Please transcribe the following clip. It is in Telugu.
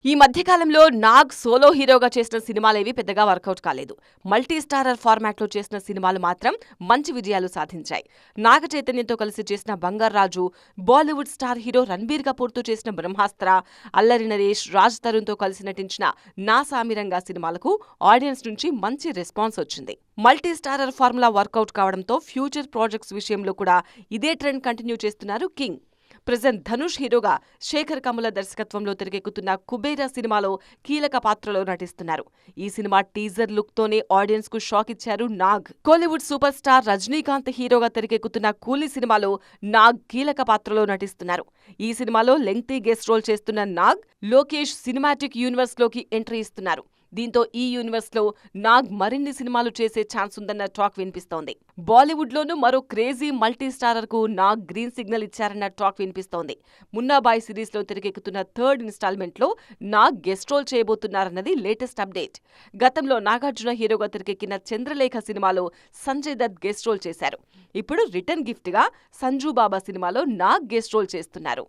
ఈ మధ్యకాలంలో నాగ్ సోలో హీరోగా చేసిన సినిమాలేవి పెద్దగా వర్కౌట్ కాలేదు. మల్టీ స్టారర్ ఫార్మాట్లో చేసిన సినిమాలు మాత్రం మంచి విజయాలు సాధించాయి. నాగ చైతన్యతో కలిసి చేసిన బంగారాజు, బాలీవుడ్ స్టార్ హీరో రణబీర్ కపూర్తో చేసిన బ్రహ్మాస్త్ర, అల్లరి నరేష్, రాజ్ తరుణ్తో కలిసి నటించిన నా సామిరంగా సినిమాలకు ఆడియన్స్ నుంచి మంచి రెస్పాన్స్ వచ్చింది. మల్టీ స్టారర్ ఫార్ములా వర్కౌట్ కావడంతో ఫ్యూచర్ ప్రాజెక్ట్స్ విషయంలో కూడా ఇదే ట్రెండ్ కంటిన్యూ చేస్తున్నారు కింగ్. ప్రెజెంట్ ధనుష్ హీరోగా శేఖర్ కమ్ముల దర్శకత్వంలో తెరకెక్కుతున్న కుబేరా సినిమాలో కీలక పాత్రలో నటిస్తున్నారు. ఈ సినిమా టీజర్ లుక్ తోనే ఆడియన్స్ కు షాక్ ఇచ్చారు నాగ్. కోలీవుడ్ సూపర్ స్టార్ రజనీకాంత్ హీరోగా తెరకెక్కుతున్న కూలీ సినిమాలో నాగ్ కీలక పాత్రలో నటిస్తున్నారు. ఈ సినిమాలో లెంగ్తీ గెస్ట్ రోల్ చేస్తున్న నాగ్, లోకేష్ సినిమాటిక్ యూనివర్స్ లోకి ఎంట్రీ ఇస్తున్నారు. దీంతో ఈ యూనివర్స్ లో నాగ్ మరిన్ని సినిమాలు చేసే ఛాన్స్ ఉందన్న టాక్ వినిపిస్తోంది. బాలీవుడ్ లోనూ మరో క్రేజీ మల్టీ స్టారర్ కు నాగ్ గ్రీన్ సిగ్నల్ ఇచ్చారన్న టాక్ వినిపిస్తోంది. మున్నాబాయ్ సిరీస్ లో తెరకెక్కుతున్న థర్డ్ ఇన్స్టాల్మెంట్ లో నాగ్ గెస్ట్ రోల్ చేయబోతున్నారన్నది లేటెస్ట్ అప్డేట్. గతంలో నాగార్జున హీరోగా తెరకెక్కిన చంద్రలేఖ సినిమాలో సంజయ్ దత్ గెస్ట్ రోల్ చేశారు. ఇప్పుడు రిటర్న్ గిఫ్ట్ గా సంజు బాబా సినిమాలో నాగ్ గెస్ట్ రోల్ చేస్తున్నారు.